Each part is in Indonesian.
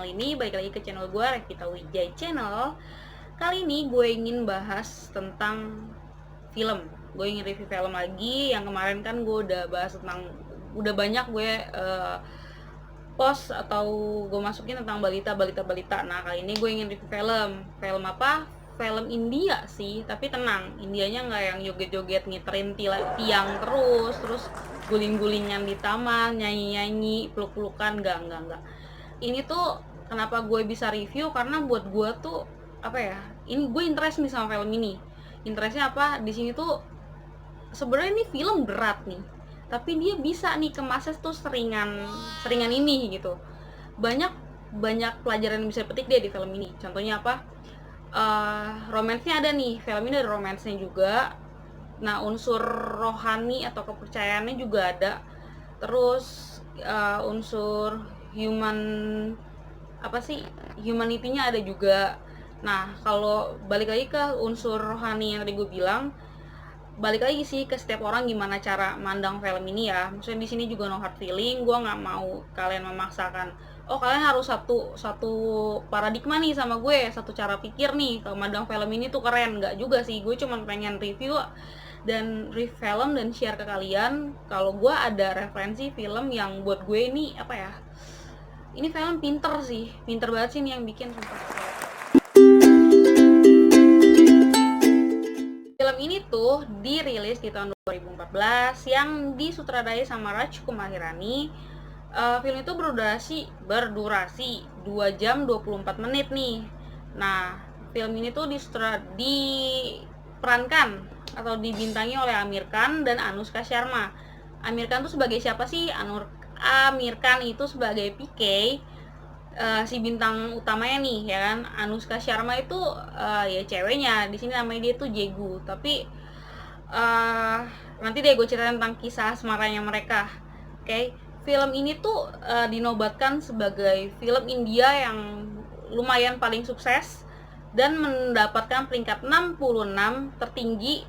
kali ini balik lagi ke channel gue, Revita Wijay Channel. Kali ini gue ingin bahas tentang film. Gue ingin review film lagi. Yang kemarin kan gue udah bahas tentang, udah banyak gue post atau gue masukin tentang balita. Nah kali ini gue ingin review film. Film apa? Film India sih, tapi tenang, Indianya nggak yang joget-joget ngiterin tiang terus guling-gulingan di taman, nyanyi-nyanyi, peluk-pelukan, enggak. Ini tuh kenapa gue bisa review, karena buat gue tuh apa ya, ini gue interest nih sama film ini. Interestnya apa? Di sini tuh sebenarnya ini film berat nih, tapi dia bisa nih kemasnya tuh seringan ini gitu. Banyak pelajaran yang bisa petik dia di film ini. Contohnya apa? Romansnya ada nih, film ini ada romansnya juga. Nah, unsur rohani atau kepercayaannya juga ada. Terus unsur humanity-nya ada juga. Nah, kalau balik lagi ke unsur rohani yang tadi gue bilang, balik lagi sih ke setiap orang gimana cara mandang film ini ya. Maksudnya di sini juga no hard feeling. Gue nggak mau kalian memaksakan, oh kalian harus satu paradigma nih sama gue, satu cara pikir nih kalau mandang film ini tuh keren. Nggak juga sih, gue cuma pengen review dan review film dan share ke kalian kalau gue ada referensi film yang buat gue ini apa ya, ini film pinter banget sih ini yang bikin sumpah. Film ini tuh dirilis di tahun 2014 yang disutradarai sama Raj Kumar Hirani. Film itu berdurasi 2 jam 24 menit nih. Nah, film ini tuh diperankan atau dibintangi oleh Aamir Khan dan Anushka Sharma. Aamir Khan tuh sebagai siapa sih? Aamir Khan itu sebagai PK, si bintang utamanya nih ya kan. Anushka Sharma itu ya ceweknya. Di sini namanya dia tuh Jegu. Tapi nanti deh gue ceritain tentang kisah asmaranya mereka. Oke. Film ini tuh dinobatkan sebagai film India yang lumayan paling sukses dan mendapatkan peringkat 66 tertinggi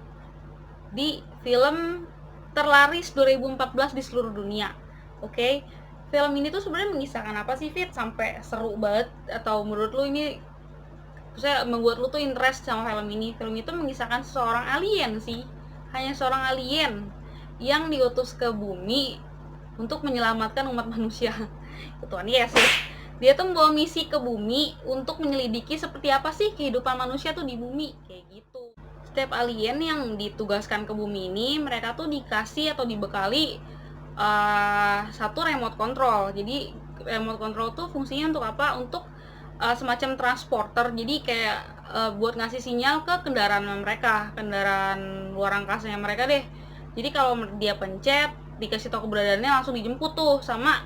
di film terlaris 2014 di seluruh dunia. Oke. Film ini tuh sebenarnya mengisahkan apa sih, Fit? Sampai seru banget, atau menurut lu ini saya membuat lu tuh interest sama film ini? Film itu mengisahkan seorang alien sih. Hanya seorang alien yang diutus ke bumi untuk menyelamatkan umat manusia. Tuhan Yesus. Dia tuh membawa misi ke bumi untuk menyelidiki seperti apa sih kehidupan manusia tuh di bumi, kayak gitu. Setiap alien yang ditugaskan ke bumi ini, mereka tuh dikasih atau dibekali satu remote control. Jadi remote control tuh fungsinya untuk apa? Untuk semacam transporter. Jadi kayak buat ngasih sinyal ke kendaraan mereka, kendaraan luar angkasanya mereka deh. Jadi kalau dia pencet, dikasih tahu keberadaannya, langsung dijemput tuh sama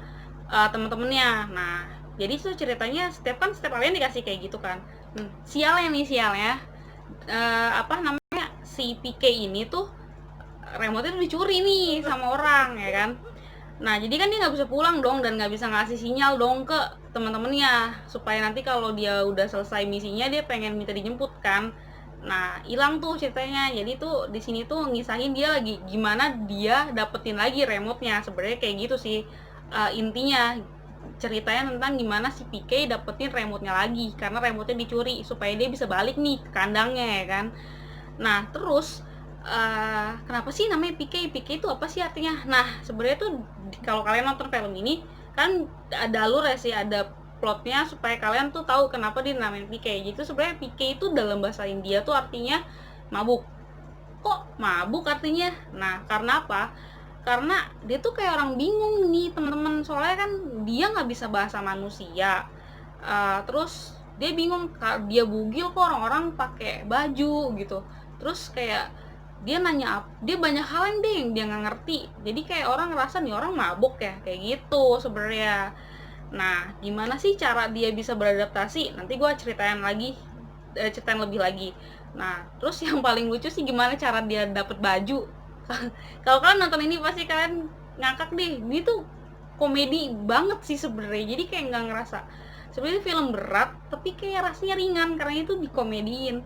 temen-temennya. Nah, jadi itu ceritanya setiap alien dikasih kayak gitu kan. Sialnya si PK ini tuh remote-nya tuh dicuri nih sama orang ya kan. Nah, jadi kan dia nggak bisa pulang dong dan nggak bisa ngasih sinyal dong ke teman-temannya supaya nanti kalau dia udah selesai misinya dia pengen minta dijemput kan. Nah, hilang tuh ceritanya. Jadi tuh di sini tuh ngisahin dia lagi gimana dia dapetin lagi remote-nya. Sebenarnya kayak gitu sih intinya ceritanya, tentang gimana si PK dapetin remote-nya lagi karena remote-nya dicuri supaya dia bisa balik nih ke kandangnya ya kan. Nah, terus kenapa sih namanya PK? PK itu apa sih artinya? Nah, sebenarnya tuh kalau kalian nonton film ini kan ada alur ya sih, ada plotnya supaya kalian tuh tahu kenapa dia namanya PK. Jadi sebenarnya PK itu dalam bahasa India tuh artinya mabuk. Kok mabuk artinya? Nah, karena apa? Karena dia tuh kayak orang bingung nih teman-teman, soalnya kan dia nggak bisa bahasa manusia. Terus dia bingung, dia bugil kok orang-orang pakai baju gitu. Terus kayak dia nanya, dia banyak hal yang dia nggak ngerti. Jadi kayak orang ngerasa nih orang mabuk ya, kayak gitu sebenarnya. Nah, gimana sih cara dia bisa beradaptasi? Nanti gue ceritain lebih lagi. Nah, terus yang paling lucu sih gimana cara dia dapet baju. Kalau kalian nonton ini pasti kalian ngakak deh. Ini tuh komedi banget sih sebenarnya. Jadi kayak nggak ngerasa sebenarnya film berat, tapi kayak rasanya ringan karena itu dikomediin.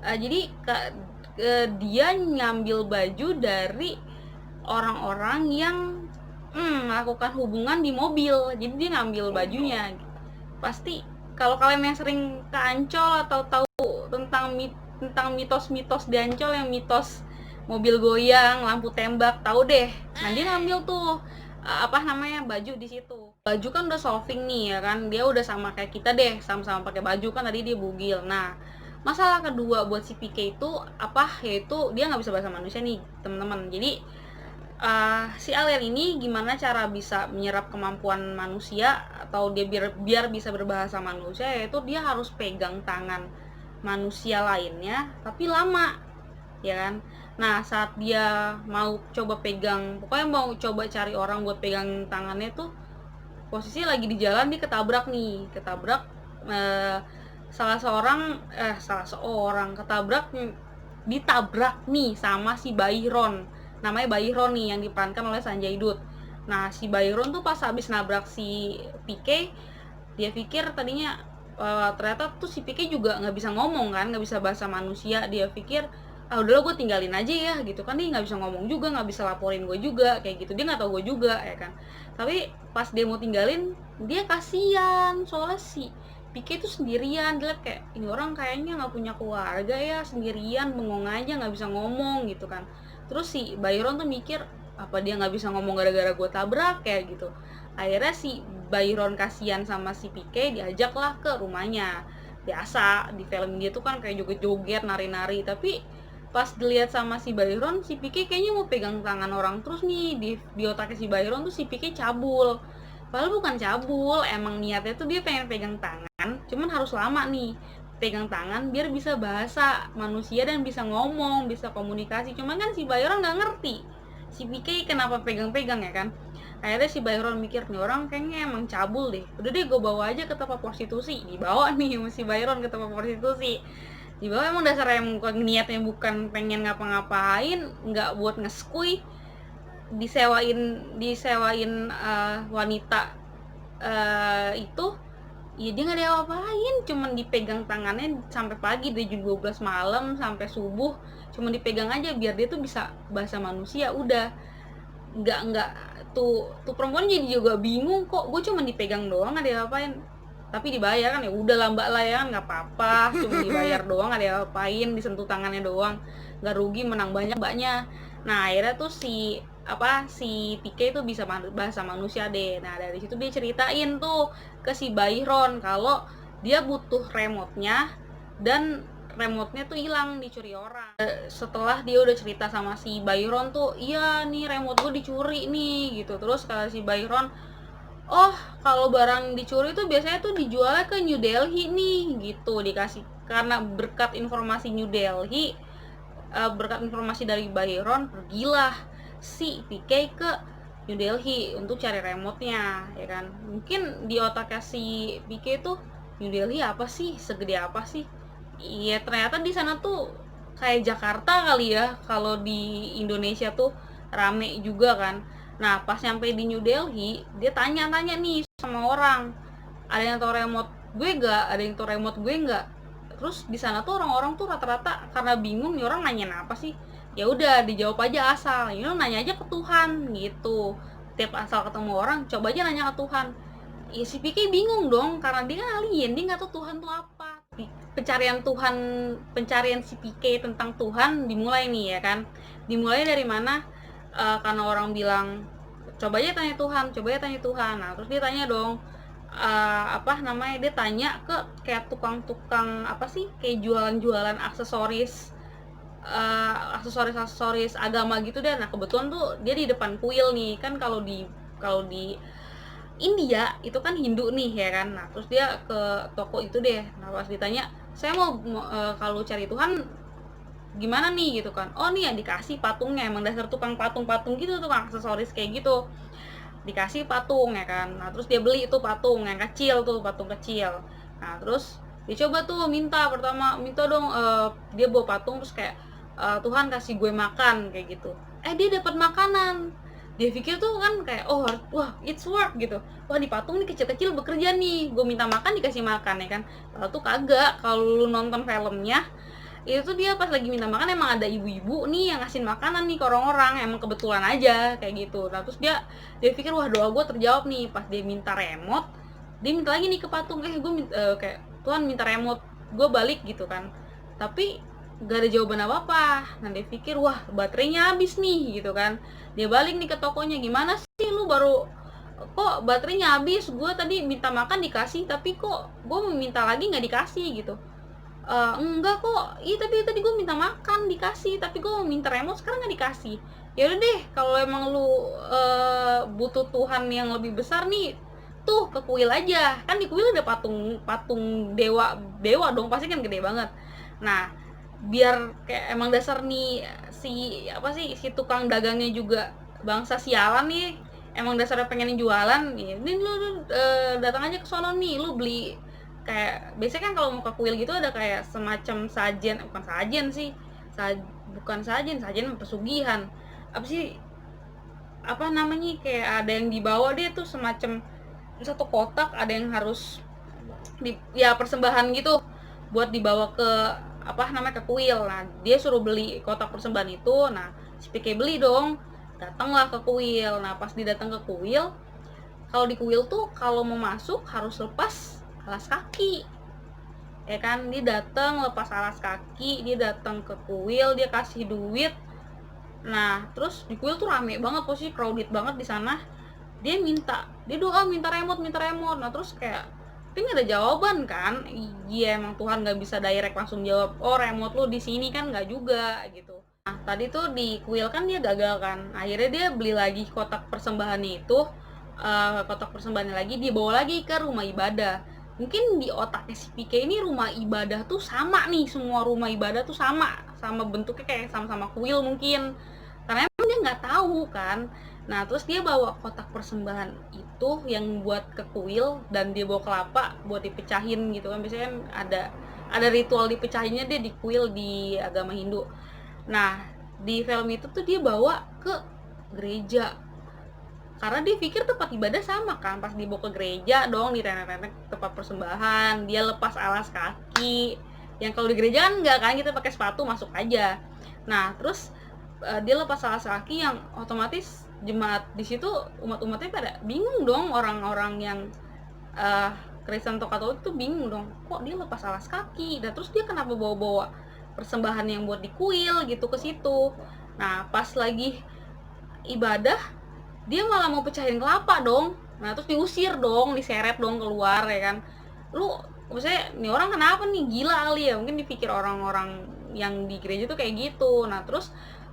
Jadi dia ngambil baju dari orang-orang yang melakukan hubungan di mobil. Jadi dia ngambil bajunya. pasti kalau kalian yang sering ke Ancol atau tahu tentang mitos-mitos di Ancol, yang mitos mobil goyang, lampu tembak, tahu deh. Nah, dia ngambil tuh apa namanya, baju di situ. Baju kan udah solving nih ya kan, dia udah sama kayak kita deh, sama-sama pakai baju kan, tadi dia bugil. Nah, masalah kedua buat si PK itu apa, yaitu dia nggak bisa bahasa manusia nih teman-teman. Jadi si alien ini gimana cara bisa menyerap kemampuan manusia, atau dia biar bisa berbahasa manusia, yaitu dia harus pegang tangan manusia lainnya tapi lama, ya kan. Nah, saat dia mau coba pegang, pokoknya mau coba cari orang buat pegang tangannya tuh, posisi lagi di jalan dia ketabrak eh, salah seorang ditabrak nih sama si Byron. Namanya Byron nih, yang diperankan oleh Sanjay Dutt. Nah, si Byron tuh pas habis nabrak si PK, dia pikir tadinya ternyata tuh si PK juga nggak bisa ngomong kan, nggak bisa bahasa manusia. Dia pikir, udahlah gue tinggalin aja ya gitu kan, dia nggak bisa ngomong juga, nggak bisa laporin gue juga kayak gitu, dia nggak tahu gue juga ya kan. Tapi pas dia mau tinggalin, dia kasihan soalnya si PK itu sendirian. Dia liat kayak, ini orang kayaknya nggak punya keluarga ya, sendirian bengong aja, nggak bisa ngomong gitu kan. Terus si Byron tuh mikir, apa dia nggak bisa ngomong gara-gara gue tabrak kayak gitu. Akhirnya si Byron kasihan sama si PK, diajaklah ke rumahnya. Biasa di film dia tuh kan kayak joget-joget, nari-nari, tapi pas dilihat sama si Byron, si PK kayaknya mau pegang tangan orang terus nih. Di otaknya si Byron tuh si PK cabul. Padahal bukan cabul, emang niatnya tuh dia pengen pegang tangan, cuman harus lama nih pegang tangan biar bisa bahasa manusia dan bisa ngomong, bisa komunikasi. Cuman kan si Byron nggak ngerti si PK kenapa pegang-pegang ya kan. Akhirnya si Byron mikir, nih orang kayaknya emang cabul deh, udah deh gue bawa aja ke tempat prostitusi. Dibawa nih si Byron ke tempat prostitusi. Dibawa, emang dasarnya niatnya bukan pengen ngapa-ngapain, nggak buat ngeskui. Disewain wanita itu, ya dia nggak ada apa-apain, cuman dipegang tangannya sampai pagi, dari jam 12 malam sampai subuh, cuman dipegang aja biar dia tuh bisa bahasa manusia. Udah, nggak tuh perempuan jadi juga bingung, kok gue cuman dipegang doang, nggak ada apain, tapi dibayar kan. Ya udah lah mbak lah ya, nggak apa-apa, cuma dibayar doang, nggak ada apain, disentuh tangannya doang, nggak rugi, menang banyak mbaknya. Nah, akhirnya tuh si PK itu bisa bahasa manusia deh. Nah, dari situ dia ceritain tuh ke si Byron kalau dia butuh remote-nya, dan remote-nya tuh hilang, dicuri orang. Setelah dia udah cerita sama si Byron tuh, iya nih remote gue dicuri nih gitu. Terus kata si Byron, oh kalau barang dicuri tuh biasanya tuh dijualnya ke New Delhi nih gitu. Dikasih, karena berkat informasi New Delhi, berkat informasi dari Byron, pergilah si PK ke New Delhi untuk cari remote-nya, ya kan. Mungkin di otaknya si PK tuh, New Delhi apa sih, segede apa sih. Iya, ternyata di sana tuh kayak Jakarta kali ya, kalau di Indonesia tuh rame juga kan. Nah, pas nyampe di New Delhi, dia tanya-tanya nih sama orang, ada yang tahu remote gue gak, ada yang tahu remote gue gak. Terus di sana tuh orang-orang tuh rata-rata karena bingung nih orang nanyain apa sih, ya udah dijawab aja asal, ini lo nanya aja ke Tuhan gitu. Tiap asal ketemu orang, coba aja nanya ke Tuhan. Ya si PK bingung dong, karena dia kan alien, dia nggak tahu Tuhan tuh apa. Pencarian si PK tentang Tuhan dimulai nih ya kan. Dimulai dari mana? Karena orang bilang, coba aja tanya Tuhan, coba aja tanya Tuhan. Nah, terus dia tanya dong, dia tanya ke kayak tukang-tukang apa sih, kayak jualan-jualan aksesoris agama gitu deh. Nah, kebetulan tuh dia di depan kuil nih kan. Kalau di India itu kan Hindu nih ya kan. Nah, terus dia ke toko itu deh. Nah, pas ditanya, saya mau kalau cari Tuhan gimana nih gitu kan. Oh nih ya, dikasih patungnya, emang dasar tukang patung-patung gitu, tukang aksesoris kayak gitu, dikasih patung ya kan. Nah, terus dia beli itu patung yang kecil tuh, patung kecil. Nah, terus dia coba tuh minta dong, dia bawa patung, terus kayak, Tuhan kasih gue makan kayak gitu. Dia dapat makanan. Dia pikir tuh kan kayak, oh wah it's work gitu, wah di patung nih kecil-kecil bekerja nih, gue minta makan dikasih makan ya kan. Padahal tuh kagak. Kalau lu nonton filmnya itu tuh, dia pas lagi minta makan emang ada ibu-ibu nih yang ngasih makanan nih ke orang-orang, emang kebetulan aja kayak gitu. Nah, terus dia pikir, wah doa gue terjawab nih. Pas dia minta remote, dia minta lagi nih ke patung, kayak Tuhan minta remote gue balik gitu kan, tapi gak ada jawaban apa-apa. Nah dia pikir, wah baterainya habis nih gitu kan, dia balik nih ke tokonya, gimana sih lu baru kok baterainya habis, gue tadi minta makan dikasih tapi kok gue minta lagi nggak dikasih gitu. Enggak kok, iya tapi tadi gue minta makan dikasih, tapi gue minta remote sekarang nggak dikasih. Ya udah deh, kalau emang lu butuh Tuhan yang lebih besar nih, tuh ke kuil aja, kan di kuil ada patung patung dewa dewa dong, pasti kan gede banget. Nah biar kayak emang dasar nih si apa sih si tukang dagangnya juga bangsa sialan nih, emang dasarnya pengen jualan nih, ini lu datang aja ke sono nih, lu beli kayak biasanya kan kalau mau ke kuil gitu ada kayak semacam sajen, bukan sajen sih, bukan sajen pesugihan, apa sih, apa namanya, kayak ada yang dibawa dia tuh semacam satu kotak, ada yang harus ya persembahan gitu buat dibawa ke apa namanya ke kuil. Nah dia suruh beli kotak persembahan itu. Nah si PK beli dong, datanglah ke kuil. Nah pas didatang ke kuil, kalau di kuil tuh kalau mau masuk harus lepas alas kaki, ya kan. Dia datang lepas alas kaki, dia datang ke kuil, dia kasih duit. Nah terus di kuil tuh rame banget, posisi crowded banget di sana. Dia doa minta remote. Nah terus kayak tapi nggak ada jawaban kan. Iya emang Tuhan nggak bisa direct langsung jawab, oh remote lu di sini kan, nggak juga gitu. Nah tadi tuh di kuil kan dia gagal kan, akhirnya dia beli lagi kotak persembahannya itu. Kotak persembahannya lagi dia bawa lagi ke rumah ibadah. Mungkin di otaknya si PK ini rumah ibadah tuh sama nih, semua rumah ibadah tuh sama bentuknya, kayak sama-sama kuil mungkin, karena emang dia nggak tahu kan. Nah terus dia bawa kotak persembahan itu yang buat ke kuil, dan dia bawa kelapa buat dipecahin gitu kan, biasanya kan ada ritual dipecahinnya dia di kuil di agama Hindu. Nah di film itu tuh dia bawa ke gereja, karena dia pikir tempat ibadah sama kan. Pas dibawa ke gereja dong, direnek-renek tempat persembahan, dia lepas alas kaki, yang kalau di gereja kan enggak kan, kita pakai sepatu masuk aja. Nah terus dia lepas alas kaki, yang otomatis jemaat di situ, umat-umatnya pada bingung dong, orang-orang yang Kristen atau Katolik tuh bingung dong, kok dia lepas alas kaki, dan terus dia kenapa bawa-bawa persembahan yang buat di kuil gitu ke situ. Nah pas lagi ibadah dia malah mau pecahin kelapa dong. Nah terus diusir dong, diseret dong keluar, ya kan. Lu maksudnya nih orang kenapa nih, gila kali ya, mungkin dipikir orang-orang yang di gereja tuh kayak gitu. Nah terus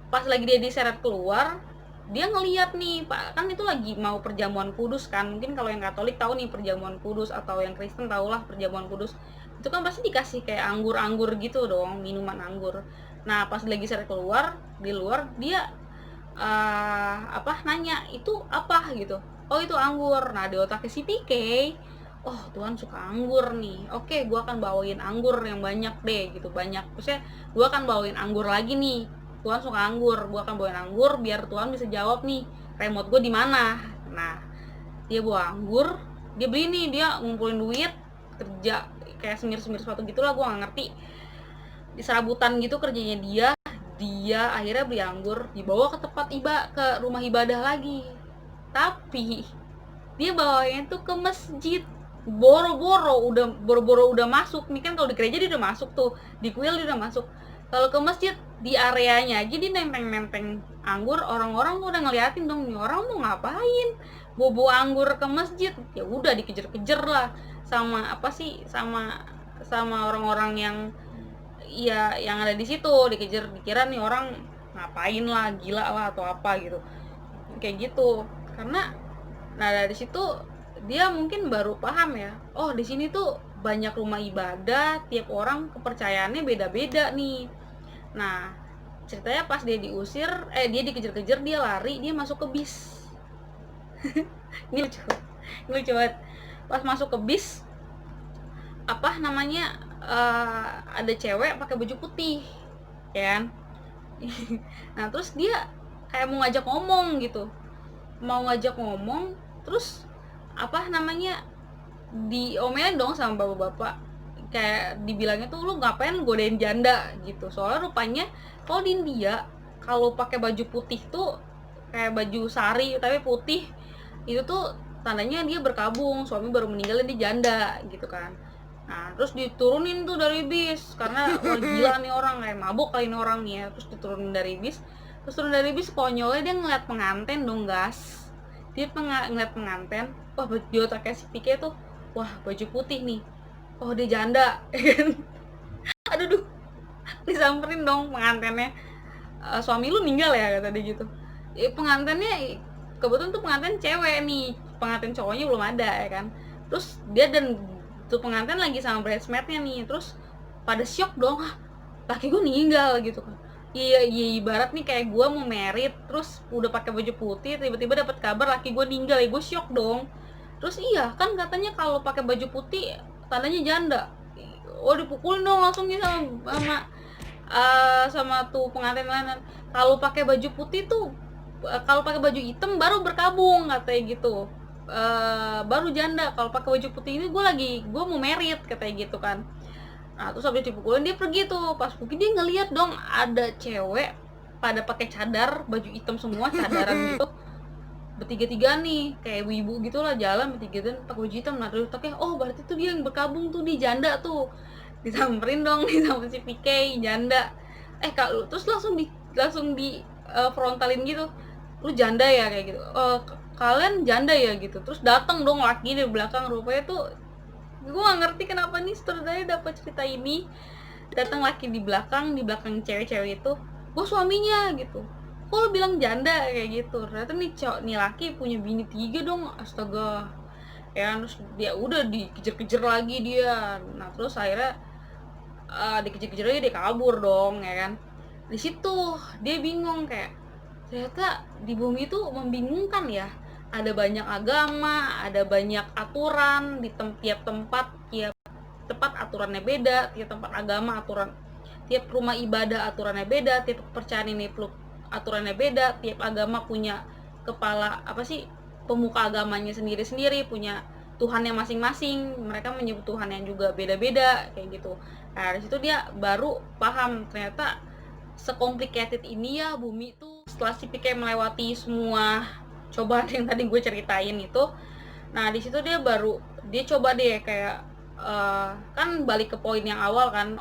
pas lagi dia diseret keluar, dia ngeliat nih Pak, kan itu lagi mau perjamuan kudus kan. Mungkin kalau yang Katolik tahu nih perjamuan kudus, atau yang Kristen tahulah perjamuan kudus. Itu kan pasti dikasih kayak anggur-anggur gitu dong, minuman anggur. Nah pas lagi seret keluar, di luar dia nanya itu apa gitu, oh itu anggur. Nah di otaknya si PK, oh Tuhan suka anggur nih, oke gue akan bawain anggur yang banyak deh gitu, banyak, maksudnya gue akan bawain anggur lagi nih, Tuhan suka anggur, gue akan bawain anggur biar Tuhan bisa jawab nih remote gue di mana. Nah dia bawa anggur, dia beli nih, dia ngumpulin duit, kerja kayak semir-semir sepatu gitulah, gue nggak ngerti, di serabutan gitu kerjanya dia akhirnya beli anggur, dibawa ke ke rumah ibadah lagi. Tapi dia bawanya tuh ke masjid, boro-boro udah masuk nih kan. Kalau di gereja dia udah masuk tuh, di kuil dia udah masuk. Kalau ke masjid, di areanya aja dia nenteng anggur, orang-orang udah ngeliatin dong, nih orang mau ngapain bawa anggur ke masjid. Ya udah dikejar-kejar lah sama sama orang-orang yang yang ada di situ, dikejar, dikira nih orang ngapain lah, gila lah atau apa gitu, kayak gitu. Karena nah dari situ dia mungkin baru paham ya, oh di sini tuh banyak rumah ibadah, tiap orang kepercayaannya beda-beda nih. Nah ceritanya pas dia diusir, dia dikejar-kejar, dia lari, dia masuk ke bis. ini lucu banget. Pas masuk ke bis, apa namanya, ada cewek pakai baju putih, ya kan. Nah terus dia kayak mau ngajak ngomong, terus apa namanya, diomelin dong sama bapak-bapak, kayak dibilangnya tuh, lu ngapain godain janda gitu. Soalnya rupanya kalau di India, kalau pakai baju putih tuh kayak baju sari tapi putih, itu tuh tandanya dia berkabung, suami baru meninggal dan dia janda gitu kan. Nah terus diturunin tuh dari bis karena wah gila nih orang, kayak mabuk kali ini orang nih ya. Terus diturunin dari bis, terus turun dari bis, konyolnya dia ngeliat pengantin dong gas. Dia ngeliat pengantin, wah di otaknya si Pike tuh, wah baju putih nih, oh dia janda. Aduh duh, disamperin dong pengantinnya. Suami lu meninggal ya kata dia gitu. Pengantinnya kebetulan tuh pengantin cewek nih, pengantin cowoknya belum ada ya kan. Terus dia dan tuh pengantin lagi sama bridesmaidnya nih, terus pada syok dong, ah laki gue meninggal gitu kan. Iya, ibarat nih kayak gue mau merit, terus udah pakai baju putih, tiba-tiba dapat kabar laki gue meninggal, ya gue syok dong. Terus iya kan katanya kalau pakai baju putih tandanya janda. Oh dipukulin dong langsung nih sama tuh pengantin lain. Kalau pakai baju putih tuh, kalau pakai baju hitam baru berkabung katanya gitu. Baru janda. Kalau pakai baju putih ini gue mau merit katanya gitu kan. Nah terus habis dipukulin dia pergi tuh. Pas pergi dia ngeliat dong ada cewek pada pakai cadar, baju hitam semua, cadaran gitu, bertiga-tiga nih kayak ibu gitu lah, jalan bertiga dan pakai baju hitam. Nah terus kayak oh berarti tuh dia yang berkabung tuh, di janda tuh. Disamperin dong nih sama si PK janda. Kak lu, terus langsung di frontalin gitu, lu janda ya kayak gitu. Kalian janda ya gitu. Terus datang dong laki di belakang, rupanya tuh gue gak ngerti kenapa nih sutradara dapat cerita ini. Datang laki di belakang cewek-cewek itu, gue suaminya gitu. Kok lu bilang janda kayak gitu. Ternyata nih laki punya bini 3 dong, astaga ya. Terus dia udah dikejar-kejar lagi dia. Nah terus akhirnya dikejar-kejar lagi, dia kabur dong ya kan. Di situ dia bingung, kayak ternyata di bumi itu membingungkan ya. Ada banyak agama, ada banyak aturan di tiap tempat, tiap aturannya beda, tiap tempat agama aturan, tiap rumah ibadah aturannya beda, tiap kepercayaan ini aturannya beda, tiap agama punya kepala pemuka agamanya sendiri-sendiri, punya Tuhannya masing-masing, mereka menyebut Tuhan yang juga beda-beda kayak gitu. Nah dari situ dia baru paham ternyata secomplicated ini ya bumi itu. Setelah si Pike melewati semua cobaan yang tadi gue ceritain itu, nah di situ dia coba deh kayak kan balik ke poin yang awal kan.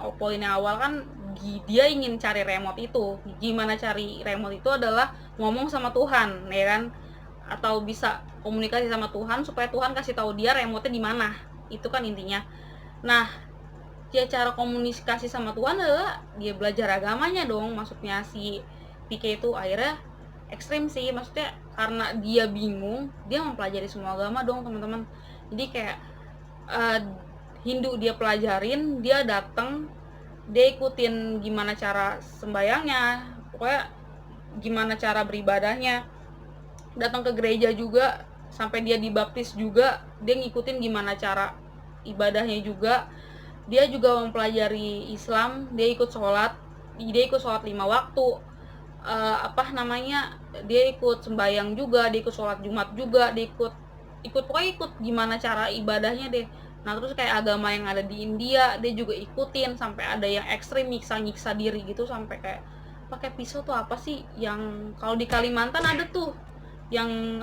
Dia ingin cari remote itu. Gimana cari remote itu adalah ngomong sama Tuhan ya kan, atau bisa komunikasi sama Tuhan supaya Tuhan kasih tahu dia remote-nya di mana. Itu kan intinya. Nah, dia cara komunikasi sama Tuhan adalah dia belajar agamanya dong. Maksudnya si PK itu akhirnya ekstrim sih, maksudnya karena dia bingung, dia mempelajari semua agama dong teman-teman. Jadi kayak Hindu dia pelajarin, dia datang, dia ikutin gimana cara sembayangnya, pokoknya gimana cara beribadahnya. Datang ke gereja juga, sampai dia dibaptis juga, dia ngikutin gimana cara ibadahnya juga. Dia juga mempelajari Islam, dia ikut sholat 5 waktu. Dia ikut sembayang juga, dia ikut sholat Jumat juga, dia pokoknya ikut gimana cara ibadahnya deh. Nah terus kayak agama yang ada di India dia juga ikutin, sampai ada yang ekstrim nyiksa diri gitu, sampai kayak pakai pisau tuh apa sih yang kalau di Kalimantan ada tuh yang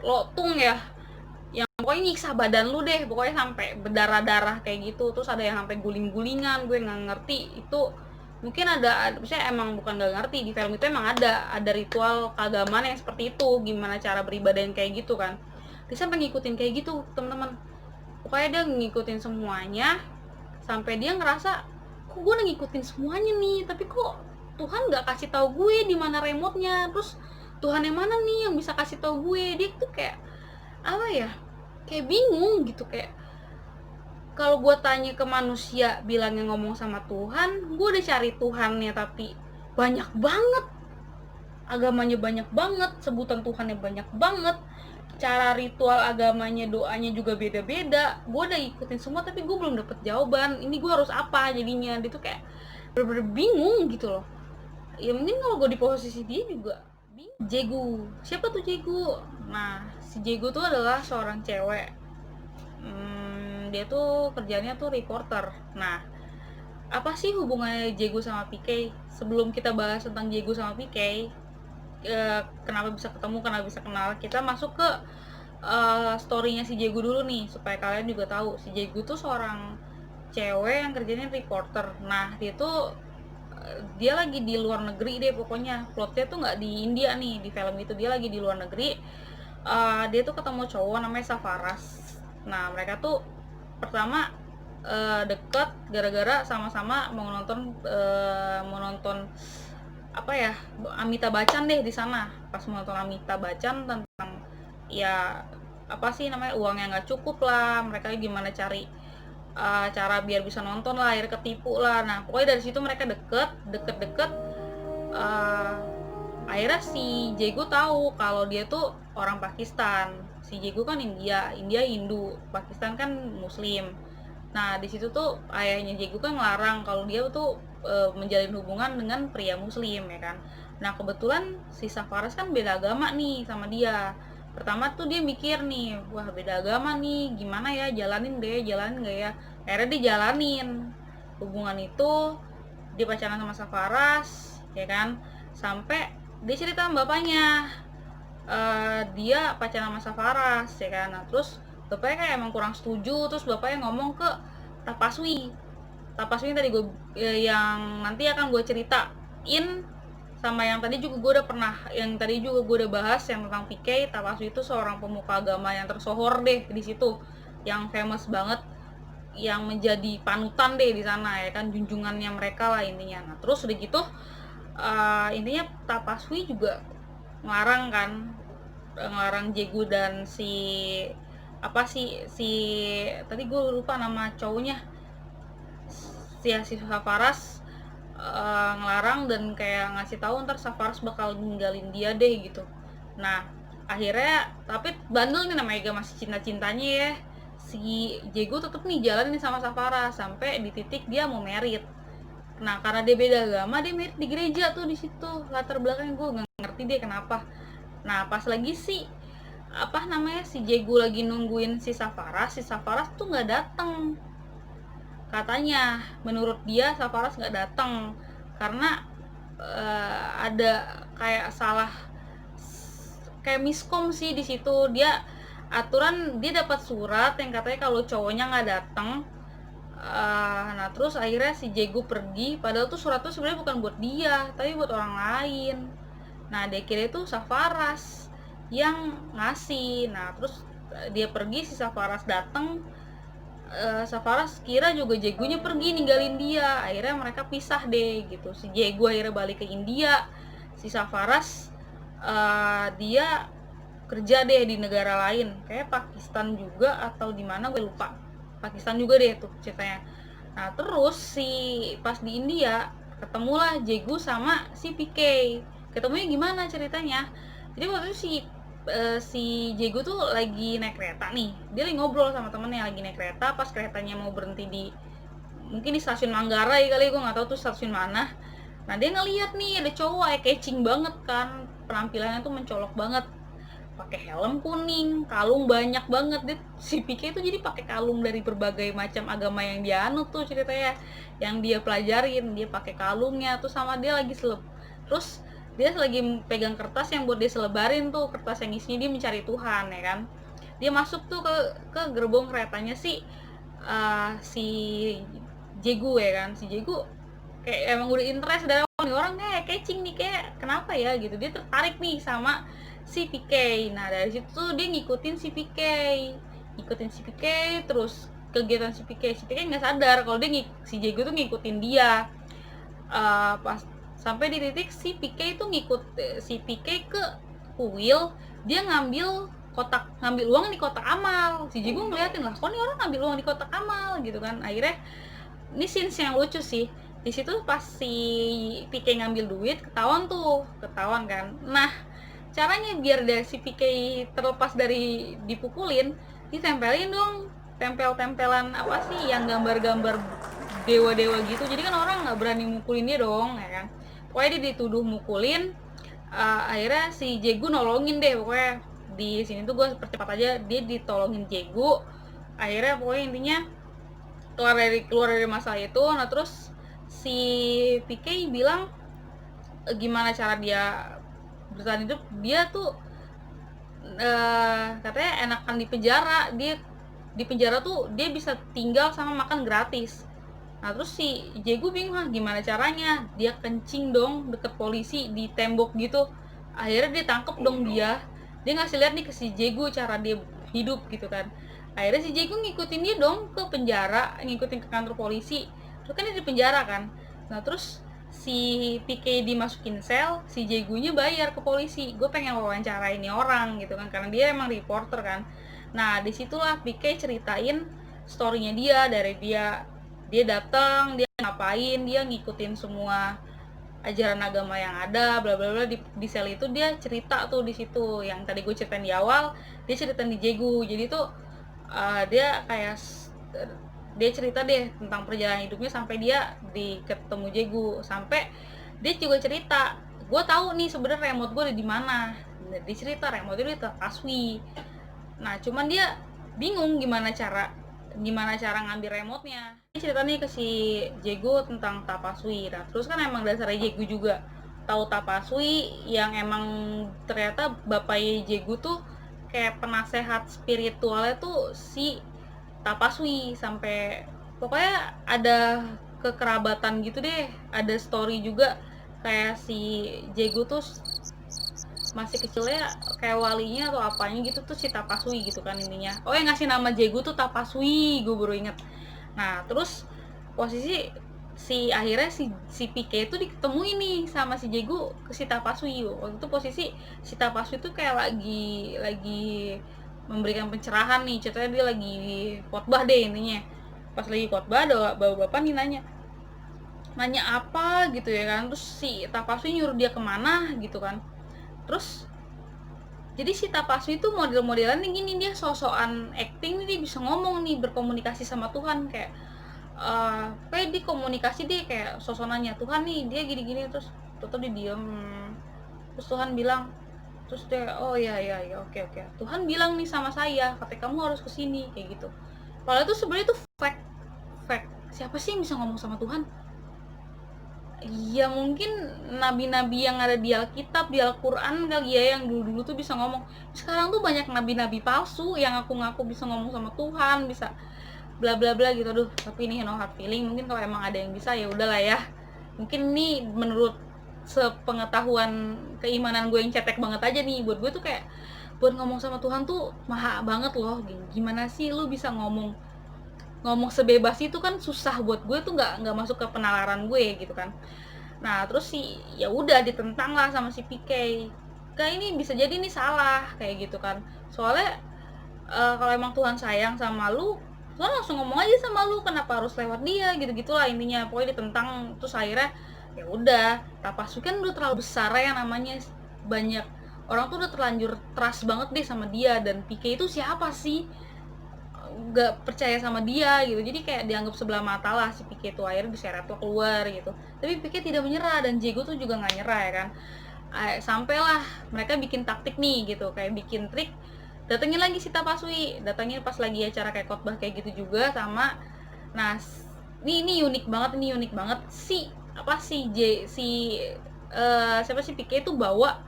lotung ya, yang pokoknya nyiksa badan lu deh, pokoknya sampai berdarah-darah kayak gitu. Terus ada yang sampai guling-gulingan, gue nggak ngerti itu. Mungkin misalnya emang bukan nggak ngerti, di film itu emang ada ritual keagamaan yang seperti itu, gimana cara beribadah yang kayak gitu kan. Dia sampai ngikutin kayak gitu teman-teman. Pokoknya dia ngikutin semuanya sampai dia ngerasa, kok gue udah ngikutin semuanya nih, tapi kok Tuhan nggak kasih tahu gue di mana remote-nya. Terus Tuhan yang mana nih yang bisa kasih tahu gue. Dia tuh kayak kayak bingung gitu. Kayak kalau gue tanya ke manusia bilangnya ngomong sama Tuhan, gue udah cari Tuhannya tapi banyak banget, agamanya banyak banget, sebutan Tuhannya banyak banget, cara ritual agamanya, doanya juga beda-beda. Gue udah ikutin semua tapi gue belum dapet jawaban. Ini gue harus apa jadinya. Dia tuh kayak bener-bener bingung gitu loh. Ya mungkin kalau gue di posisi dia juga bingung. Jegu, siapa tuh Jegu? Nah si Jegu tuh adalah seorang cewek. Dia tuh kerjanya tuh reporter. Nah apa sih hubungannya Jegu sama PK? Sebelum kita bahas tentang Jegu sama PK, kenapa bisa ketemu, kenapa bisa kenal, kita masuk ke story-nya si Jegu dulu nih supaya kalian juga tahu. Si Jegu tuh seorang cewek yang kerjanya reporter. Nah, dia lagi di luar negeri deh pokoknya. Plotnya tuh nggak di India nih di film itu, dia lagi di luar negeri. Dia tuh ketemu cowok namanya Safaras. Nah, mereka tuh pertama deket gara-gara sama-sama mau nonton apa ya, Amitabh Bachchan deh di sana. Pas nonton Amitabh Bachchan tentang ya apa sih namanya, uang yang nggak cukup lah, mereka gimana cari cara biar bisa nonton lah, akhirnya ketipu lah. Nah pokoknya dari situ mereka deket uh, akhirnya si Jego tahu kalau dia tuh orang Pakistan. Si Jego kan India Hindu, Pakistan kan Muslim. Nah di situ tuh ayahnya Jego kan ngelarang kalau dia tuh menjalin hubungan dengan pria Muslim ya kan. Nah kebetulan si Safaras kan beda agama nih sama dia. Pertama tuh dia mikir nih, wah beda agama nih, gimana ya, jalanin gak ya. Akhirnya dia jalanin hubungan itu, dia pacaran sama Safaras ya kan, sampai dia cerita sama bapaknya dia pacaran sama Safaras ya kan. Nah terus bapaknya kayak emang kurang setuju, terus bapaknya ngomong ke Tapaswi tadi yang nanti akan gue ceritain, sama yang tadi juga gue udah bahas yang tentang PK. Tapaswi itu seorang pemuka agama yang tersohor deh di situ, yang famous banget, yang menjadi panutan deh di sana ya kan, junjungannya mereka lah intinya. Nah terus udah gitu intinya Tapaswi juga ngelarang Jegu dan si tadi gue lupa nama cowoknya, si Safaras, ngelarang dan kayak ngasih tahu ntar Safaras bakal ninggalin dia deh gitu. Nah akhirnya tapi bandel nih namanya masih cinta-cintanya ya, si Jegu tetep nih jalan nih sama Safaras sampai di titik dia mau merit. Nah karena dia beda agama, dia merit di gereja tuh. Di situ latar belakangnya gue nggak ngerti deh kenapa. Nah pas lagi si Jegu lagi nungguin si Safaras tuh nggak datang. Katanya menurut dia Safaras nggak datang karena ada kayak kayak miskom sih di situ. Dia dapat surat yang katanya kalau cowoknya nggak datang. Nah terus akhirnya si Jegu pergi, padahal tuh surat tuh sebenarnya bukan buat dia tapi buat orang lain. Nah dia kira itu Safaras yang ngasih. Nah terus dia pergi, si Safaras datang. Safaras kira juga Jegunya pergi ninggalin dia. Akhirnya mereka pisah deh gitu. Si Jegu akhirnya balik ke India, si Safaras dia kerja deh di negara lain, kayak Pakistan juga atau di mana gue lupa. Pakistan juga deh tuh ceritanya. Nah terus pas di India ketemulah Jegu sama si PK. Ketemunya gimana ceritanya? Jadi waktu itu si Jegu tuh lagi naik kereta nih, dia lagi ngobrol sama temennya lagi naik kereta. Pas keretanya mau berhenti mungkin di stasiun Manggarai kali, gue nggak tahu tuh stasiun mana. Nah dia ngeliat nih ada cowok catching banget kan, penampilannya tuh mencolok banget, pakai helm kuning, kalung banyak banget. Si PK itu jadi pakai kalung dari berbagai macam agama yang dia anut tuh ceritanya, yang dia pelajarin. Dia pakai kalungnya tuh, sama dia lagi terus dia lagi pegang kertas yang buat dia selebarin tuh, kertas yang isinya dia mencari Tuhan ya kan. Dia masuk tuh ke gerbong keretanya si Jegu ya kan. Si Jegu kayak emang udah interest dari awal nih orang, kayak catching nih, kayak kenapa ya gitu, dia tertarik nih sama si PK. Nah dari situ tuh dia ngikutin si PK terus kegiatan si PK nggak sadar kalau si Jegu tuh ngikutin dia. Pas sampai di titik si PK itu si PK ke kuil, dia ngambil uang di kotak amal. Si Jegu ngeliatin lah, kok nih orang ngambil uang di kotak amal gitu kan. Akhirnya ini scenes yang lucu sih di situ, pas si PK ngambil duit ketahuan kan. Nah caranya biar si PK terlepas dari dipukulin, ditempelin dong tempel-tempelan apa sih yang gambar-gambar dewa-dewa gitu. Jadi kan orang nggak berani mukulin dia dong ya kan. Pokoknya dia dituduh mukulin. Akhirnya si Jegu nolongin deh. Pokoknya di sini tuh gue percepat aja, dia ditolongin Jegu. Akhirnya pokoknya intinya keluar dari masalah itu. Nah terus si PK bilang gimana cara dia bertahan hidup. Dia tuh katanya enakan di penjara, dia di penjara tuh dia bisa tinggal sama makan gratis. Nah terus si Jegu bingung, gimana caranya, dia kencing dong deket polisi di tembok gitu. Akhirnya dia tangkep dong, dia ngasih lihat nih ke si Jegu cara dia hidup gitu kan. Akhirnya si Jegu ngikutin dia dong ke penjara, ngikutin ke kantor polisi. Terus kan dia di penjara kan. Nah terus si PK dimasukin sel, si Jegunya bayar ke polisi, gue pengen wawancara ini orang gitu kan, karena dia emang reporter kan. Nah disitulah PK ceritain storynya dia, dari dia datang, dia ngapain, dia ngikutin semua ajaran agama yang ada, bla bla bla. Di sel itu dia cerita tuh, di situ yang tadi gue ceritain di awal, dia ceritain di Jegu. Jadi tuh dia kayak dia cerita deh tentang perjalanan hidupnya sampai dia di ketemu Jegu, sampai dia juga cerita, gue tahu nih sebenarnya remote gue ada di mana. Dia cerita remote itu di Tapaswi. Nah cuman dia bingung gimana cara ngambil remote-nya. Ini cerita nih ke si Jegu tentang Tapaswi. Nah terus kan emang dasarnya Jegu juga tahu Tapaswi, yang emang ternyata bapaknya Jegu tuh kayak penasehat spiritualnya tuh si Tapaswi, sampai pokoknya ada kekerabatan gitu deh. Ada story juga kayak si Jegu tuh masih kecilnya kayak walinya atau apanya gitu tuh si Tapaswi gitu kan intinya. Oh yang ngasih nama Jegu tuh Tapaswi, gue baru inget. Nah terus posisi akhirnya si PK itu diketemuin nih sama si Jegu ke si Tapaswi. Waktu itu posisi si Tapaswi tuh kayak lagi memberikan pencerahan nih, ceritanya dia lagi khotbah deh intinya. Pas lagi khotbah ada bapak-bapak nih nanya apa gitu ya kan, terus si Tapaswi nyuruh dia kemana gitu kan. Terus jadi si Tapaswi itu model-modelan nih gini, dia sosokan acting nih, dia bisa ngomong nih, berkomunikasi sama Tuhan kayak kayak di komunikasi dia kayak sosonannya Tuhan nih, dia gini-gini. Terus tuh dia diem, terus Tuhan bilang, terus dia oh ya oke Tuhan bilang nih sama saya katanya kamu harus kesini kayak gitu. Padahal itu sebenarnya itu fake. Siapa sih yang bisa ngomong sama Tuhan? Ya mungkin nabi-nabi yang ada di Alkitab, di Al-Quran kali ya, yang dulu-dulu tuh bisa ngomong. Sekarang tuh banyak nabi-nabi palsu yang ngaku-ngaku bisa ngomong sama Tuhan, bisa bla bla bla gitu. Aduh, tapi ini no hard feeling. Mungkin kalau emang ada yang bisa ya udahlah ya. Mungkin ini menurut sepengetahuan keimanan gue yang cetek banget aja nih, buat gue tuh kayak buat ngomong sama Tuhan tuh maha banget loh. Gimana sih lu bisa ngomong sebebas itu, kan susah buat gue tuh, nggak masuk ke penalaran gue gitu kan. Nah terus ya udah ditentang lah sama si PK, kayak ini bisa jadi ini salah kayak gitu kan. Soalnya kalau emang Tuhan sayang sama lu, Tuhan langsung ngomong aja sama lu, kenapa harus lewat dia gitu gitulah intinya. Pokoknya ditentang. Terus akhirnya ya udah, Tapaswi kan udah terlalu besar ya, namanya banyak orang tuh udah terlanjur trust banget deh sama dia, dan PK itu siapa sih, nggak percaya sama dia gitu. Jadi kayak dianggap sebelah mata lah si PK itu. Akhirnya diseret tuh keluar gitu, tapi PK tidak menyerah, dan Jegu tuh juga nggak nyerah ya kan. Sampailah mereka bikin taktik nih gitu, kayak bikin trik, datengin lagi si Tapaswi, datengin pas lagi acara kayak khotbah kayak gitu juga sama. Nah ini unik banget si siapa sih PK itu bawa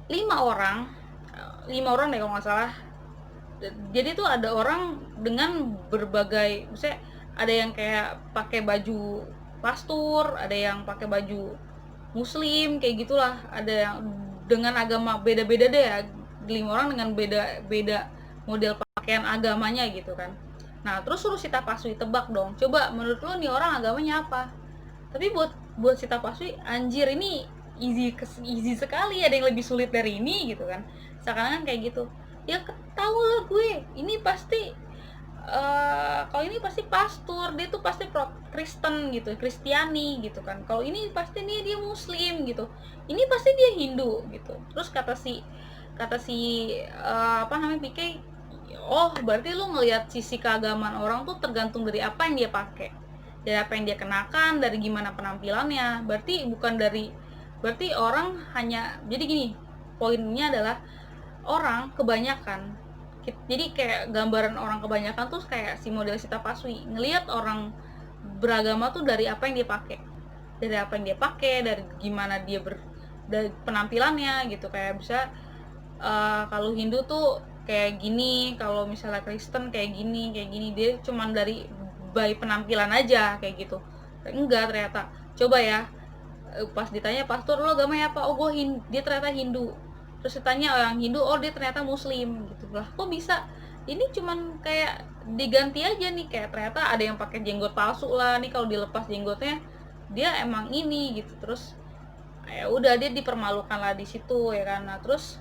5 orang deh kalau nggak salah. Jadi tuh ada orang dengan berbagai, misalnya ada yang kayak pakai baju pastur, ada yang pakai baju muslim kayak gitulah, ada yang dengan agama beda-beda deh ya. 5 orang dengan beda model pakaian agamanya gitu kan. Nah terus suruh si Tapaswi tebak dong, coba menurut lo nih orang agamanya apa. Tapi buat si Tapaswi, anjir ini easy sekali, ada yang lebih sulit dari ini gitu kan. Seakan-akan kayak gitu, ya ketahu lah gue ini pasti kalau ini pasti pastor, dia tuh pasti pro Kristen gitu, Kristiani gitu kan. Kalau ini pasti dia Muslim gitu, ini pasti dia Hindu gitu. Terus kata si PK, oh berarti lu ngelihat sisi keagamaan orang tuh tergantung dari apa yang dia pakai, dari apa yang dia kenakan, dari gimana penampilannya. Berarti orang hanya, jadi gini, poinnya adalah orang kebanyakan, jadi kayak gambaran orang kebanyakan tuh kayak si model si Tapaswi, ngelihat orang beragama tuh dari apa yang dia pakai, dari gimana dia dari penampilannya gitu. Kayak bisa kalau Hindu tuh kayak gini, kalau misalnya Kristen kayak gini, dia cuman dari by penampilan aja kayak gitu. Enggak, ternyata coba ya, pas ditanya pastor lo agamanya apa, oh gue dia ternyata Hindu. Terus ditanya orang Hindu, oh dia ternyata Muslim gitu lah. Kok bisa? Ini cuman kayak diganti aja nih, kayak ternyata ada yang pakai jenggot palsu lah nih, kalau dilepas jenggotnya dia emang ini gitu. Terus ya udah dia dipermalukan lah di situ ya kan. Nah terus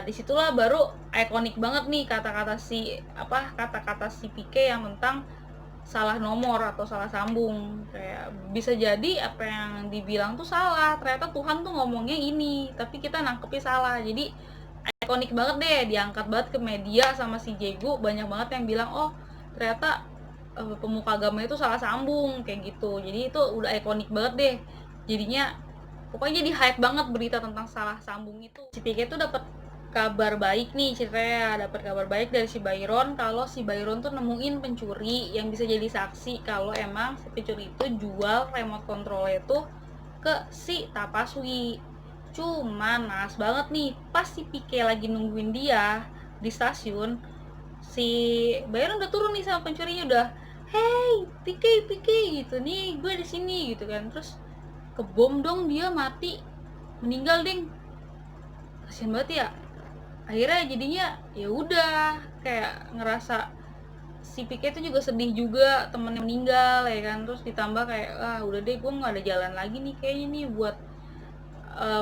disitulah baru ikonik banget nih kata-kata si Pike yang tentang salah nomor atau salah sambung. Kayak bisa jadi apa yang dibilang tuh salah, ternyata Tuhan tuh ngomongnya ini tapi kita nangkepnya salah. Jadi ikonik banget deh, diangkat banget ke media sama si Jego, banyak banget yang bilang oh ternyata pemuka agama itu salah sambung kayak gitu. Jadi itu udah ikonik banget deh jadinya. Pokoknya jadi hype banget berita tentang salah sambung itu. Si Pike tuh dapat kabar baik nih ceritanya, dapat kabar baik dari si Byron kalau si Byron tuh nemuin pencuri yang bisa jadi saksi kalau emang si pencuri itu jual remote control itu ke si Tapaswi. Cuman naas banget nih, pas si Pike lagi nungguin dia di stasiun, si Byron udah turun nih sama pencurinya, udah hey Pike gitu nih, gue di sini gitu kan. Terus kebom dong, dia mati, meninggal ding, kasian banget ya. Akhirnya jadinya ya udah kayak ngerasa si Pike itu juga sedih juga temennya meninggal ya kan. Terus ditambah kayak udah deh gue nggak ada jalan lagi nih kayaknya nih buat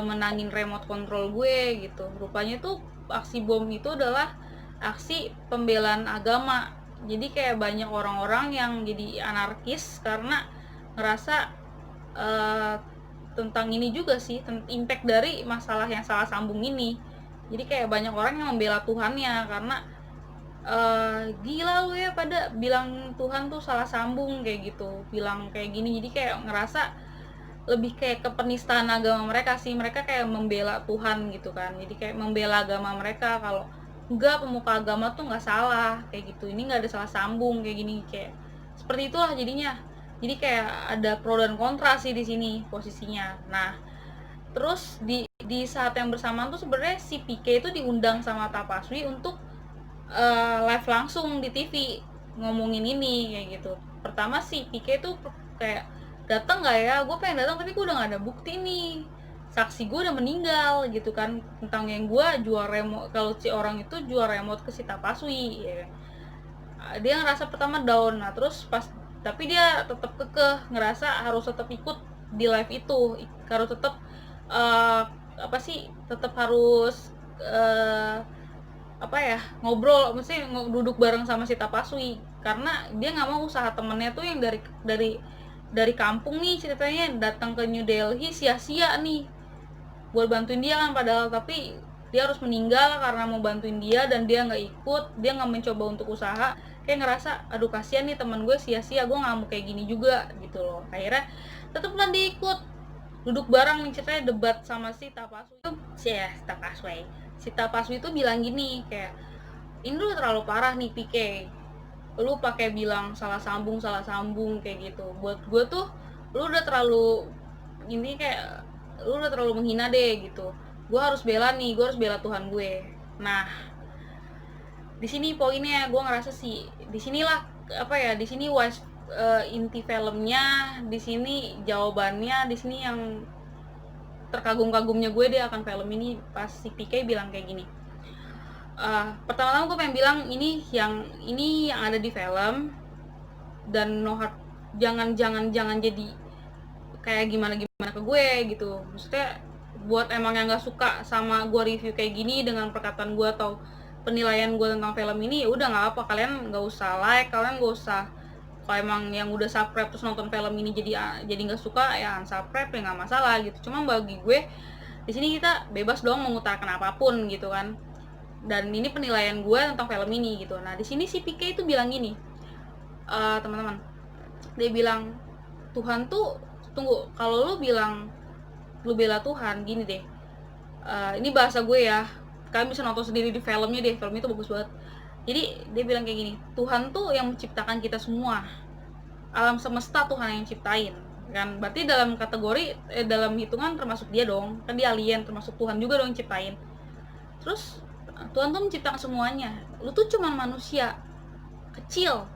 menangin remote control gue gitu. Rupanya tuh aksi bom itu adalah aksi pembelaan agama. Jadi kayak banyak orang-orang yang jadi anarkis karena ngerasa tentang ini juga sih, impact dari masalah yang salah sambung ini. Jadi kayak banyak orang yang membela Tuhannya karena gila lu ya pada bilang Tuhan tuh salah sambung kayak gitu, bilang kayak gini. Jadi kayak ngerasa lebih kayak ke penistaan agama mereka sih, mereka kayak membela Tuhan gitu kan. Jadi kayak membela agama mereka kalau enggak, pemuka agama tuh nggak salah kayak gitu, ini nggak ada salah sambung kayak gini, kayak seperti itulah jadinya. Jadi kayak ada pro dan kontra sih di sini posisinya. Nah terus di saat yang bersamaan tuh sebenarnya si Pike itu diundang sama Tapaswi untuk live langsung di TV ngomongin ini kayak gitu. Pertama si Pike tuh kayak datang nggak ya, gue pengen datang tapi gue udah nggak ada bukti nih, saksi gue udah meninggal gitu kan, tentang yang gue jual remote, kalau si orang itu jual remote ke si Tapaswi ya. Dia ngerasa pertama down. Nah terus pas, tapi dia tetap kekeh ngerasa harus tetap ikut di live itu, harus tetap tetap harus ngobrol, mesti duduk bareng sama si Tapaswi, karena dia nggak mau usaha temennya tuh yang dari kampung nih ceritanya datang ke New Delhi sia-sia nih buat bantuin dia kan, padahal tapi dia harus meninggal karena mau bantuin dia dan dia nggak ikut, dia nggak mencoba untuk usaha. Kayak ngerasa aduh kasihan nih teman gue sia-sia, gue nggak mau kayak gini juga gitu loh. Akhirnya tetaplah dia ikut, duduk bareng nih ceritanya, debat sama si Tapaswi itu. Si Tapaswi itu bilang gini kayak, ini lu terlalu parah nih Pike, lu pakai bilang salah sambung kayak gitu. Buat gue tuh lu udah terlalu ini, kayak lu udah terlalu menghina deh gitu. Gue harus bela Tuhan gue. Nah di sini poinnya, gue ngerasa sih di sinilah di sini inti filmnya, di sini jawabannya, di sini yang terkagum-kagumnya gue deh akan film ini. Pas si PK bilang kayak gini, pertama-tama gue pengen bilang ini yang ada di film, dan jangan jadi kayak gimana ke gue gitu. Maksudnya buat emang yang nggak suka sama gue review kayak gini dengan perkataan gue atau penilaian gue tentang film ini, ya udah nggak apa, kalian nggak usah like, kalian nggak usah, kalau emang yang udah subscribe terus nonton film ini jadi nggak suka ya unsubscribe, ya nggak masalah gitu. Cuma bagi gue di sini kita bebas dong mengutarakan apapun gitu kan, dan ini penilaian gue tentang film ini gitu. Nah di sini si PK itu bilang gini, teman-teman, dia bilang Tuhan tuh, tunggu, kalau lu bilang lu bela Tuhan, gini deh, ini bahasa gue ya, kalian bisa nonton sendiri di filmnya deh, film itu bagus banget. Jadi dia bilang kayak gini, Tuhan tuh yang menciptakan kita semua, alam semesta Tuhan yang ciptain kan, berarti dalam kategori dalam hitungan termasuk dia dong kan, dia alien, termasuk Tuhan juga dong yang ciptain. Terus Tuhan tuh menciptakan semuanya, lu tuh cuma manusia kecil.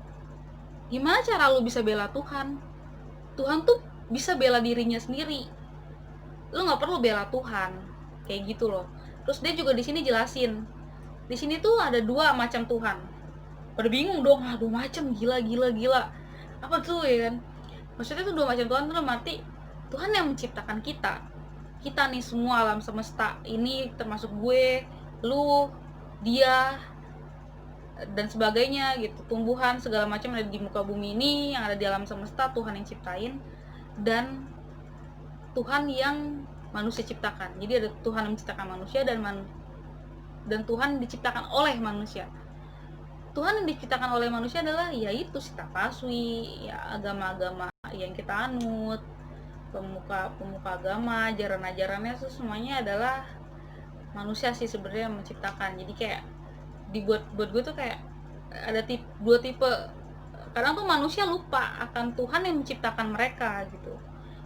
Gimana cara lu bisa bela Tuhan? Tuhan tuh bisa bela dirinya sendiri, lu nggak perlu bela Tuhan, kayak gitu loh. Terus dia juga di sini jelasin, di sini tuh ada dua macam Tuhan. Pada bingung dong, dua macam, gila, apa tuh ya kan? Maksudnya tuh dua macam Tuhan tuh mati. Tuhan yang menciptakan kita nih semua alam semesta ini, termasuk gue, lu, dia, dan sebagainya gitu, tumbuhan segala macam ada di muka bumi ini, yang ada di alam semesta Tuhan yang ciptain, dan Tuhan yang manusia ciptakan. Jadi ada Tuhan yang menciptakan manusia dan Tuhan diciptakan oleh manusia. Tuhan yang diciptakan oleh manusia adalah yaitu Sita Paswi, ya agama-agama yang kita anut, pemuka agama, ajaran-ajarannya itu semuanya adalah manusia sih sebenarnya yang menciptakan. Jadi kayak buat gue tuh kayak ada dua tipe. Kadang tuh manusia lupa akan Tuhan yang menciptakan mereka gitu.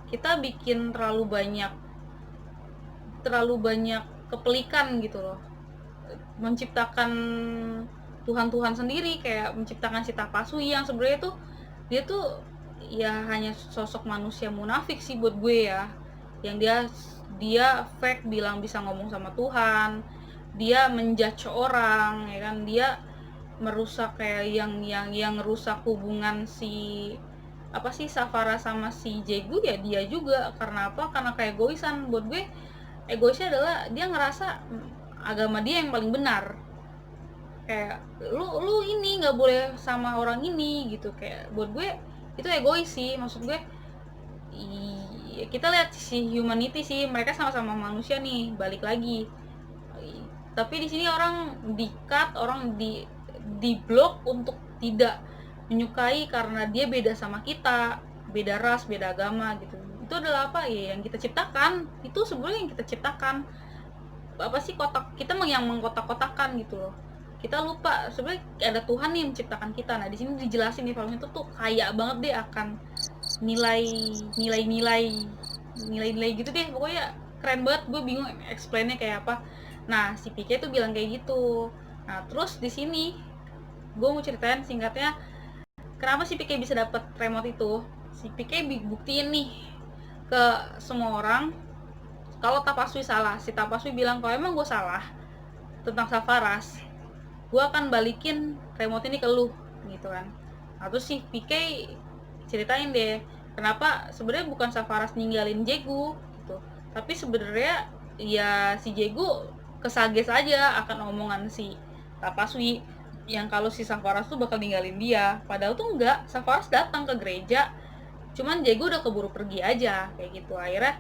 Kita bikin terlalu banyak kepelikan gitu loh, menciptakan Tuhan sendiri, kayak menciptakan Sita Paswi yang sebenarnya tuh dia tuh ya hanya sosok manusia munafik sih buat gue ya, yang dia fake bilang bisa ngomong sama Tuhan, dia menjudge orang ya kan, dia merusak kayak yang merusak hubungan si apa sih Safara sama si Jegu ya dia juga. Karena apa? Karena kayak egoisan. Buat gue egoisnya adalah dia ngerasa agama dia yang paling benar, kayak lu ini nggak boleh sama orang ini gitu. Kayak buat gue itu egois sih. Maksud gue kita lihat si humanity sih, mereka sama-sama manusia nih, balik lagi. Tapi di sini orang di-cut, orang di blok untuk tidak menyukai karena dia beda sama kita, beda ras, beda agama gitu. Itu adalah apa ya yang kita ciptakan, itu sebenarnya yang kita ciptakan. Apa sih kotak kita yang mengkotak-kotakan gitu loh. Kita lupa sebenarnya ada Tuhan nih yang menciptakan kita. Nah di sini dijelasin nih film itu tuh kaya banget deh akan nilai gitu deh, pokoknya keren banget. Gue bingung explainnya kayak apa. Nah si Pike tuh bilang kayak gitu. Nah terus di sini gue mau ceritain singkatnya kenapa si Pike bisa dapet remote itu. Si Pike buktiin nih ke semua orang kalau Tapaswi salah. Si Tapaswi bilang kalau emang gue salah tentang Safaras, gue akan balikin remote ini ke lu gitu kan. Nah terus si Pike ceritain deh kenapa sebenarnya bukan Safaras ninggalin Jegu gitu, tapi sebenarnya ya si Jegu kesages aja akan omongan si Tapaswi yang kalau si Safaras tuh bakal ninggalin dia. Padahal tuh enggak, Safaras datang ke gereja, cuman Jegu udah keburu pergi aja kayak gitu. Akhirnya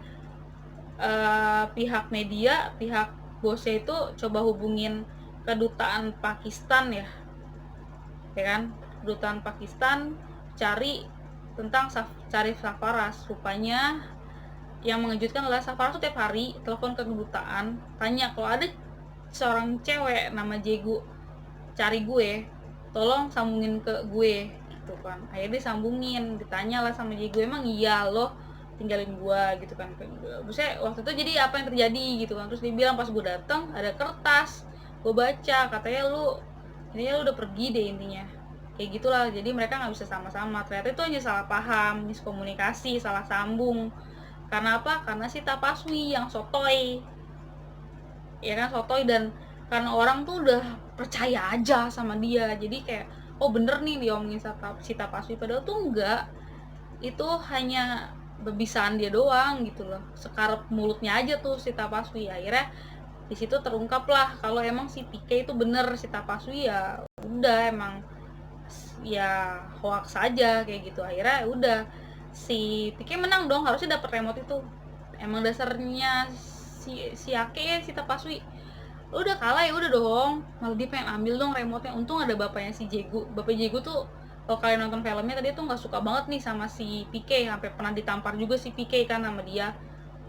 pihak media, pihak bosnya itu coba hubungin kedutaan Pakistan ya kan, kedutaan Pakistan cari Safaras. Rupanya yang mengejutkan adalah Safaras tuh tiap hari telepon ke kedutaan, tanya kalau ada seorang cewek nama Jegu cari gue, tolong sambungin ke gue gitu kan. Akhirnya disambungin, ditanya lah sama Jegu, emang iya lo tinggalin gue gitu kan. Maksudnya waktu itu jadi apa yang terjadi gitu kan. Terus dia bilang pas gue datang ada kertas, gue baca katanya lu udah pergi deh intinya, kayak gitulah. Jadi mereka nggak bisa sama-sama. Ternyata itu hanya salah paham, miskomunikasi, salah sambung. Karena apa? Karena si Tapaswi yang sotoy ya kan, sotoy. Dan karena orang tuh udah percaya aja sama dia, jadi kayak oh bener nih dia omongin si Tapaswi, padahal tuh enggak. Itu hanya bebisaan dia doang gitu loh, sekarep mulutnya aja tuh si Tapaswi. Akhirnya di situ terungkap lah kalau emang si Pike itu bener, si Tapaswi ya udah emang ya hoax saja kayak gitu. Akhirnya udah si Pike menang dong, harusnya dapet remote itu. Emang dasarnya si Ake ya, si Tapaswi udah kalah ya udah dong, malah dia pengen ambil dong remote-nya. Untung ada bapaknya si Jegu. Bapak Jegu tuh kalau kalian nonton filmnya tadi tuh nggak suka banget nih sama si Pike, sampai pernah ditampar juga si Pike kan sama dia.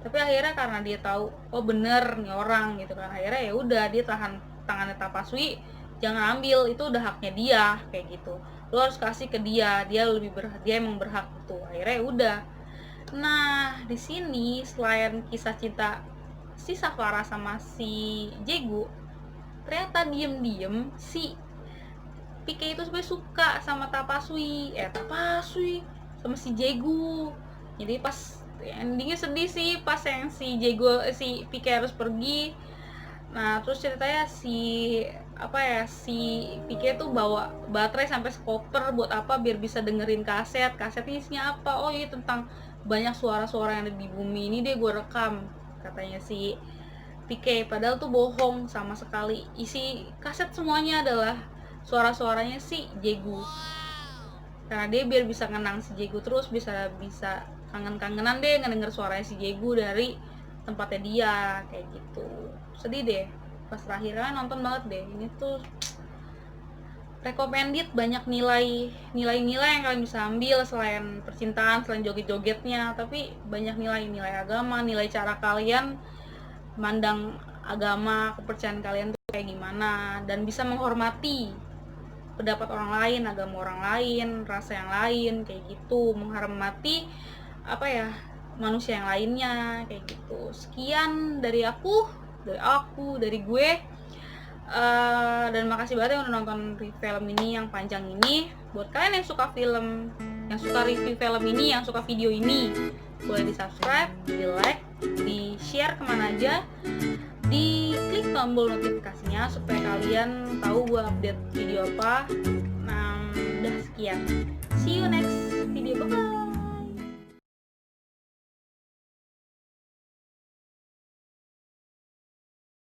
Tapi akhirnya karena dia tahu oh bener nih orang gitu kan, akhirnya ya udah dia tahan tangannya Tapaswi, jangan ambil, itu udah haknya dia kayak gitu, lo harus kasih ke dia, dia lebih dia emang berhak tuh. Akhirnya ya udah. Nah di sini selain kisah cinta si Safara sama si Jegu, ternyata diem-diem si Pike itu sebenarnya suka sama Tapasui sama si Jegu. Jadi pas endingnya sedih sih pas yang si Pike harus pergi. Nah terus ceritanya si Pike tuh bawa baterai sampai sekoper buat apa, biar bisa dengerin kasetnya isinya apa, oh iya tentang banyak suara-suara yang ada di bumi ini deh gue rekam, katanya si Pike. Padahal tuh bohong sama sekali, isi kaset semuanya adalah suara-suaranya si Jegu, karena dia biar bisa ngenang si Jegu terus, bisa kangen-kangenan deh ngedenger suaranya si Jegu dari tempatnya dia, kayak gitu. Sedih deh pas terakhirnya, nonton banget deh ini tuh, recommended, banyak nilai-nilai yang kalian bisa ambil selain percintaan, selain joget-jogetnya, tapi banyak nilai agama, nilai cara kalian mandang agama, kepercayaan kalian tuh kayak gimana, dan bisa menghormati pendapat orang lain, agama orang lain, rasa yang lain, kayak gitu, menghormati manusia yang lainnya, kayak gitu. Sekian dari gue. Dan makasih banget yang udah nonton film ini yang panjang ini. Buat kalian yang suka review film ini, yang suka video ini, boleh di subscribe, di like, di share kemana aja, di klik tombol notifikasinya supaya kalian tahu gue update video apa. Nah, udah sekian, see you next video, bye.